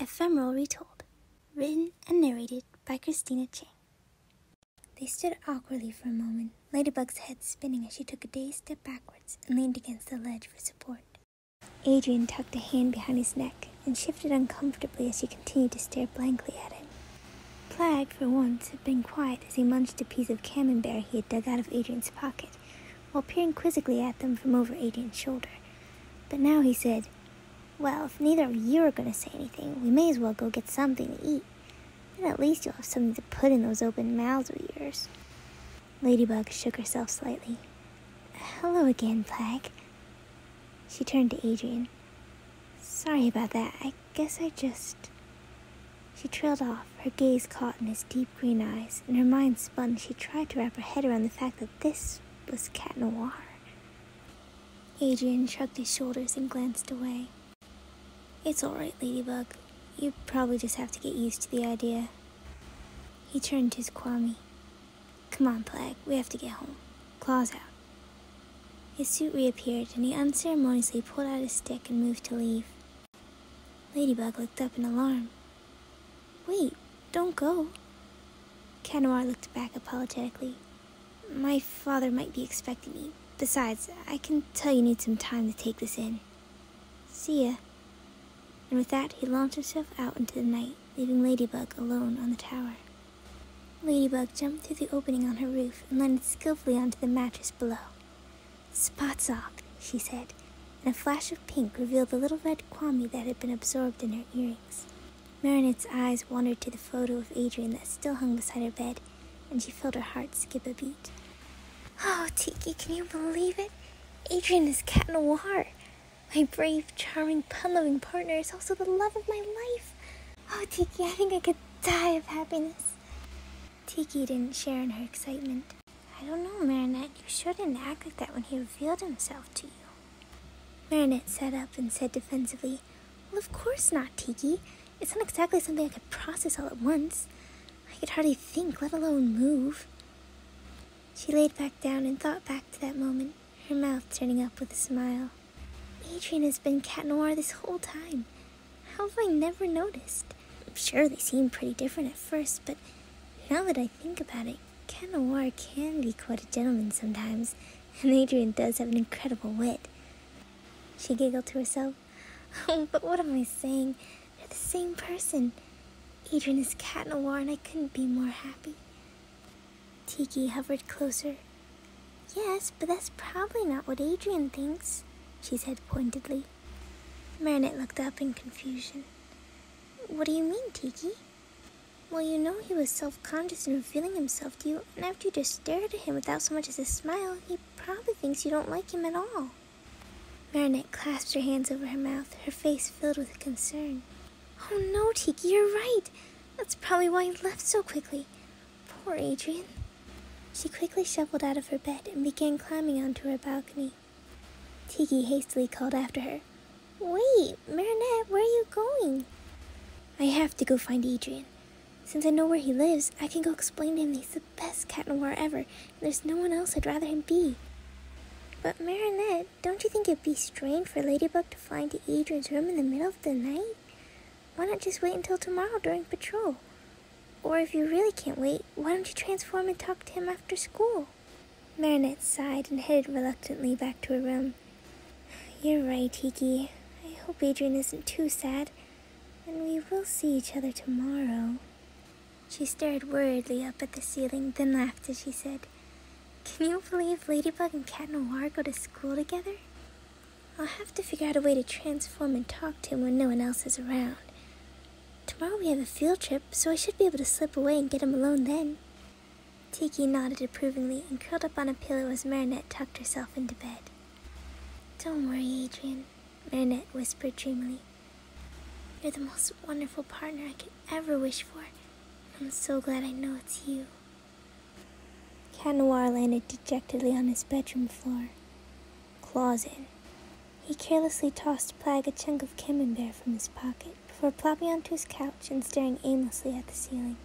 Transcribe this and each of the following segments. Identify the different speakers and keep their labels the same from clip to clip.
Speaker 1: Ephemeral Retold, written and narrated by Christina. They stood awkwardly for a moment, Ladybug's head spinning as she took a dazed step backwards and leaned against the ledge for support. Adrian tucked a hand behind his neck and shifted uncomfortably as she continued to stare blankly at him. Plag, for once, had been quiet as he munched a piece of camembert he had dug out of Adrian's pocket, while peering quizzically at them from over Adrian's shoulder. But now he said, "Well, if neither of you are going to say anything, we may as well go get something to eat. Then at least you'll have something to put in those open mouths of yours." Ladybug shook herself slightly. "Hello again, Plag." She turned to Adrian. "Sorry about that. I guess I just..." She trailed off, her gaze caught in his deep green eyes, and her mind spun as she tried to wrap her head around the fact that this was Cat Noir. Adrian shrugged his shoulders and glanced away. "It's all right, Ladybug. You probably just have to get used to the idea." He turned to his Kwame. "Come on, Plag, we have to get home. Claws out." His suit reappeared, and he unceremoniously pulled out his stick and moved to leave. Ladybug looked up in alarm. "Wait, don't go." Cat Noir looked back apologetically. "My father might be expecting me. Besides, I can tell you need some time to take this in. See ya." And with that, he launched himself out into the night, leaving Ladybug alone on the tower. Ladybug jumped through the opening on her roof and landed skillfully onto the mattress below. "Spot's off," she said, and a flash of pink revealed the little red Kwame that had been absorbed in her earrings. Marinette's eyes wandered to the photo of Adrian that still hung beside her bed, and she felt her heart skip a beat. "Oh, Tiki, can you believe it? Adrian is Cat Noir. My brave, charming, pun-loving partner is also the love of my life. Oh, Tiki, I think I could die of happiness." Tiki didn't share in her excitement. "I don't know, Marinette. You shouldn't act like that when he revealed himself to you." Marinette sat up and said defensively, "Well, of course not, Tiki. It's not exactly something I could process all at once. I could hardly think, let alone move." She laid back down and thought back to that moment, her mouth turning up with a smile. "Adrian has been Cat Noir this whole time. How have I never noticed? I'm sure they seem pretty different at first, but now that I think about it, Cat Noir can be quite a gentleman sometimes, and Adrian does have an incredible wit." She giggled to herself. "Oh, but what am I saying? They're the same person. Adrian is Cat Noir, and I couldn't be more happy." Tiki hovered closer. "Yes, but that's probably not what Adrian thinks," she said pointedly. Marinette looked up in confusion. "What do you mean, Tiki?" "Well, you know he was self-conscious in revealing himself to you, and after you just stared at him without so much as a smile, he probably thinks you don't like him at all." Marinette clasped her hands over her mouth, her face filled with concern. "Oh no, Tiki, you're right. That's probably why he left so quickly. Poor Adrian." She quickly shuffled out of her bed and began climbing onto her balcony. Tiki hastily called after her. "Wait, Marinette, where are you going?" "I have to go find Adrian. Since I know where he lives, I can go explain to him he's the best Cat Noir ever, and there's no one else I'd rather him be." "But Marinette, don't you think it'd be strange for Ladybug to fly into Adrian's room in the middle of the night? Why not just wait until tomorrow during patrol? Or if you really can't wait, why don't you transform and talk to him after school?" Marinette sighed and headed reluctantly back to her room. "You're right, Tiki. I hope Adrian isn't too sad, and we will see each other tomorrow." She stared worriedly up at the ceiling, then laughed as she said, "Can you believe Ladybug and Cat Noir go to school together? I'll have to figure out a way to transform and talk to him when no one else is around. Tomorrow we have a field trip, so I should be able to slip away and get him alone then." Tiki nodded approvingly and curled up on a pillow as Marinette tucked herself into bed. "Don't worry, Adrian," Marinette whispered dreamily. "You're the most wonderful partner I could ever wish for. I'm so glad I know it's you." Cat Noir landed dejectedly on his bedroom floor. Claws in. He carelessly tossed Plag a chunk of camembert from his pocket before plopping onto his couch and staring aimlessly at the ceiling.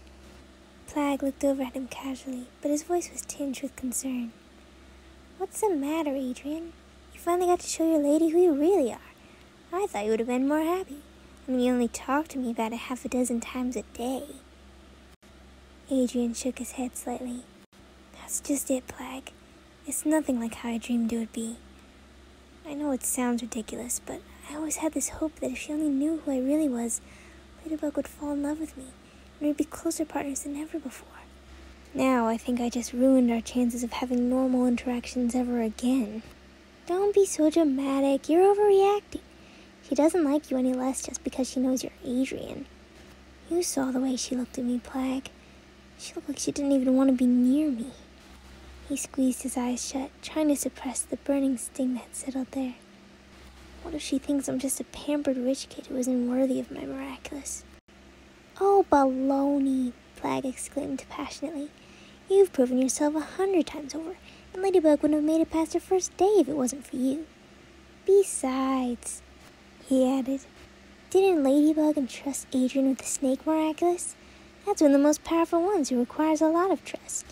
Speaker 1: Plag looked over at him casually, but his voice was tinged with concern. "What's the matter, Adrian? You finally got to show your lady who you really are. I thought you would have been more happy. I mean, you only talk to me about it half a dozen times a day. Adrian shook his head slightly. That's just it, Plag. It's nothing like how I dreamed it would be. I know it sounds ridiculous, but I always had this hope that if she only knew who I really was, Ladybug would fall in love with me, and we'd be closer partners than ever before. Now I think I just ruined our chances of having normal interactions ever again. Don't be so dramatic. You're overreacting. She doesn't like you any less just because she knows you're Adrian. You saw the way she looked at me, Plag. She looked like she didn't even want to be near me. He squeezed his eyes shut, trying to suppress the burning sting that settled there. What if she thinks I'm just a pampered rich kid who isn't worthy of my Miraculous? Oh, baloney, Plag exclaimed passionately. You've proven yourself 100 times over, and Ladybug wouldn't have made it past her first day if it wasn't for you. Besides, he added, didn't Ladybug entrust Adrian with the snake Miraculous? That's one of the most powerful ones who requires a lot of trust.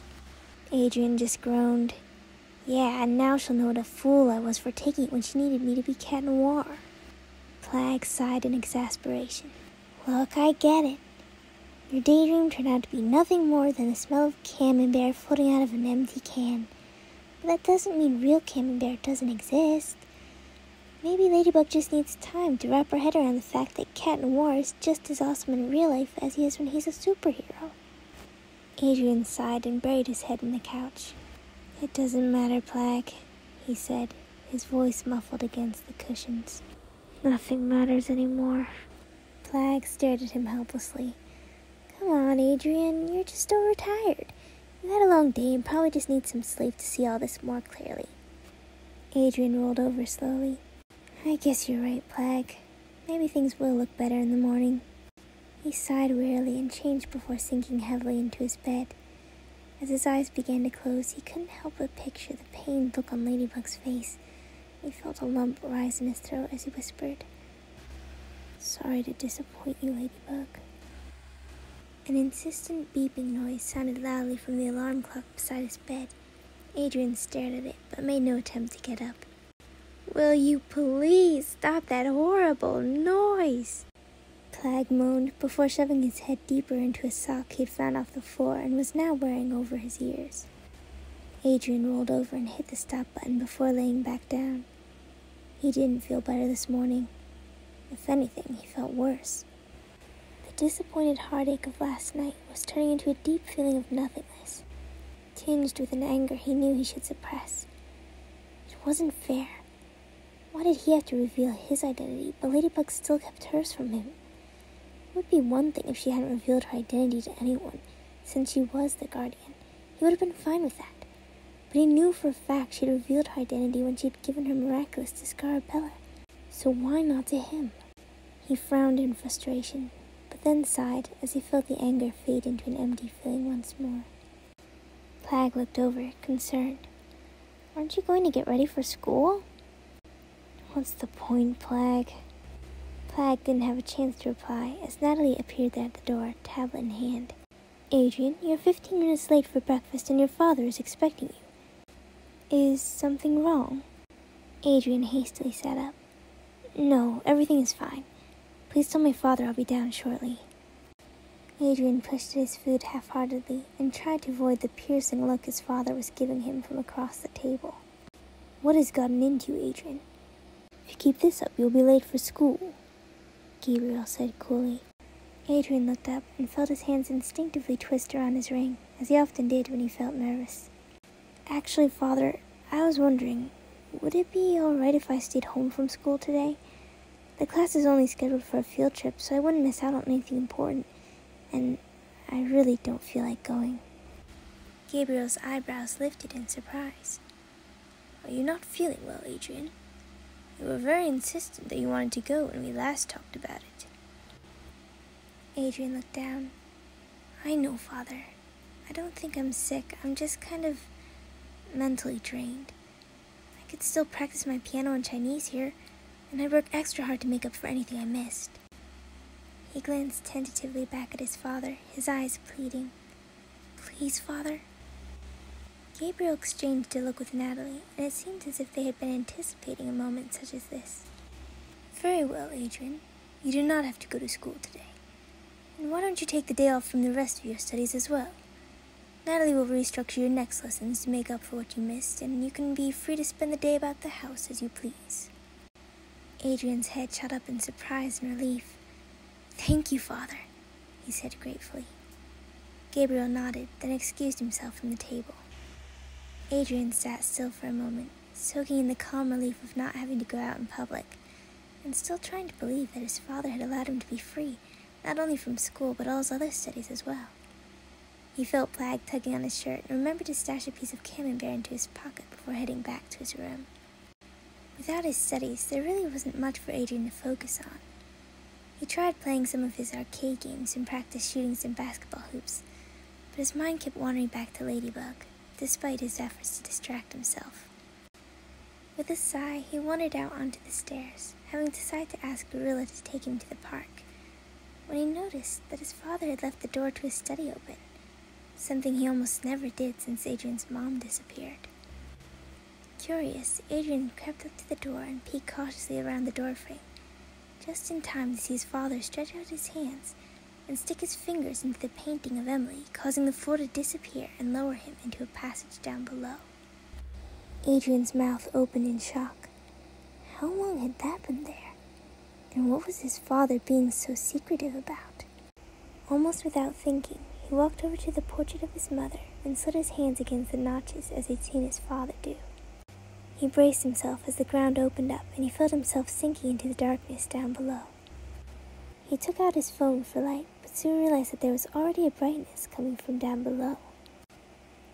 Speaker 1: Adrian just groaned. Yeah, and now she'll know what a fool I was for taking it when she needed me to be Cat Noir. Plag sighed in exasperation. Look, I get it. Your daydream turned out to be nothing more than the smell of camembert floating out of an empty can. But that doesn't mean real camembert doesn't exist. Maybe Ladybug just needs time to wrap her head around the fact that Cat Noir is just as awesome in real life as he is when he's a superhero. Adrian sighed and buried his head in the couch. It doesn't matter, Plag, he said, his voice muffled against the cushions. Nothing matters anymore. Plag stared at him helplessly. Come on, Adrian, you're just overtired. You had a long day and probably just need some sleep to see all this more clearly. Adrian rolled over slowly. I guess you're right, Plag. Maybe things will look better in the morning. He sighed wearily and changed before sinking heavily into his bed. As his eyes began to close, he couldn't help but picture the pained look on Ladybug's face. He felt a lump rise in his throat as he whispered, Sorry to disappoint you, Ladybug. An insistent beeping noise sounded loudly from the alarm clock beside his bed. Adrian stared at it, but made no attempt to get up. Will you please stop that horrible noise? Plag moaned before shoving his head deeper into a sock he'd found off the floor and was now wearing over his ears. Adrian rolled over and hit the stop button before laying back down. He didn't feel better this morning. If anything, he felt worse. The disappointed heartache of last night was turning into a deep feeling of nothingness, tinged with an anger he knew he should suppress. It wasn't fair. Why did he have to reveal his identity, but Ladybug still kept hers from him? It would be one thing if she hadn't revealed her identity to anyone, since she was the guardian. He would have been fine with that. But he knew for a fact she'd revealed her identity when she'd given her Miraculous to Scarabella. So why not to him? He frowned in frustration, but then sighed as he felt the anger fade into an empty feeling once more. Plag looked over, concerned. Aren't you going to get ready for school? What's the point, Plag? Plag didn't have a chance to reply as Natalie appeared there at the door, tablet in hand. Adrian, you're 15 minutes late for breakfast and your father is expecting you. Is something wrong? Adrian hastily sat up. No, everything is fine. Please tell my father I'll be down shortly. Adrian pushed at his food half-heartedly and tried to avoid the piercing look his father was giving him from across the table. What has gotten into you, Adrian? If you keep this up, you'll be late for school, Gabriel said coolly. Adrian looked up and felt his hands instinctively twist around his ring, as he often did when he felt nervous. Actually, Father, I was wondering, would it be alright if I stayed home from school today? The class is only scheduled for a field trip, so I wouldn't miss out on anything important, and I really don't feel like going. Gabriel's eyebrows lifted in surprise. Are you not feeling well, Adrian? You were very insistent that you wanted to go when we last talked about it. Adrian looked down. I know, Father. I don't think I'm sick. I'm just kind of mentally drained. I could still practice my piano and Chinese here, and I'd work extra hard to make up for anything I missed. He glanced tentatively back at his father, his eyes pleading. Please, Father? Gabriel exchanged a look with Natalie, and it seemed as if they had been anticipating a moment such as this. Very well, Adrian. You do not have to go to school today. And why don't you take the day off from the rest of your studies as well? Natalie will restructure your next lessons to make up for what you missed, and you can be free to spend the day about the house as you please. Adrian's head shot up in surprise and relief. Thank you, Father, he said gratefully. Gabriel nodded, then excused himself from the table. Adrian sat still for a moment, soaking in the calm relief of not having to go out in public, and still trying to believe that his father had allowed him to be free, not only from school but all his other studies as well. He felt Plag tugging on his shirt and remembered to stash a piece of camembert into his pocket before heading back to his room. Without his studies, there really wasn't much for Adrian to focus on. He tried playing some of his arcade games and practiced shooting some basketball hoops, but his mind kept wandering back to Ladybug, despite his efforts to distract himself. With a sigh, he wandered out onto the stairs, having decided to ask Gorilla to take him to the park, when he noticed that his father had left the door to his study open, something he almost never did since Adrian's mom disappeared. Curious, Adrian crept up to the door and peeked cautiously around the doorframe, just in time to see his father stretch out his hands and stick his fingers into the painting of Emily, causing the floor to disappear and lower him into a passage down below. Adrian's mouth opened in shock. How long had that been there? And what was his father being so secretive about? Almost without thinking, he walked over to the portrait of his mother and slid his hands against the notches as he'd seen his father do. He braced himself as the ground opened up and he felt himself sinking into the darkness down below. He took out his phone for light, but soon realized that there was already a brightness coming from down below.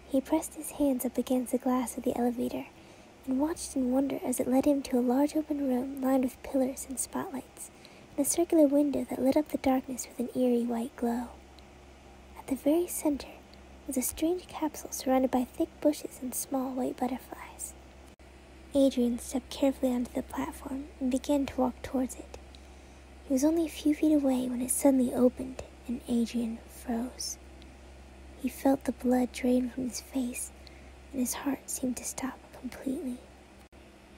Speaker 1: He pressed his hands up against the glass of the elevator and watched in wonder as it led him to a large open room lined with pillars and spotlights, and a circular window that lit up the darkness with an eerie white glow. At the very center was a strange capsule surrounded by thick bushes and small white butterflies. Adrian stepped carefully onto the platform and began to walk towards it. He was only a few feet away when it suddenly opened and Adrian froze. He felt the blood drain from his face and his heart seemed to stop completely.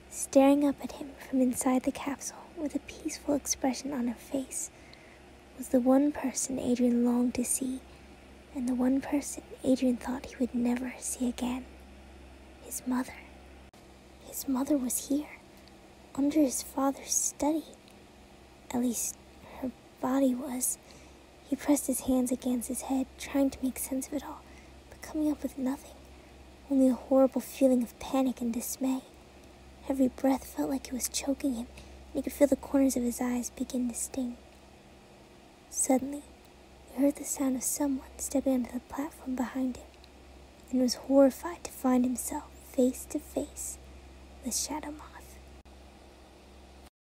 Speaker 1: Staring up at him from inside the capsule with a peaceful expression on her face was the one person Adrian longed to see, and the one person Adrian thought he would never see again. His mother. His mother was here, under his father's study. At least, her body was. He pressed his hands against his head, trying to make sense of it all, but coming up with nothing, only a horrible feeling of panic and dismay. Every breath felt like it was choking him, and he could feel the corners of his eyes begin to sting. Suddenly, he heard the sound of someone stepping onto the platform behind him, and was horrified to find himself face to face with Shadowmon.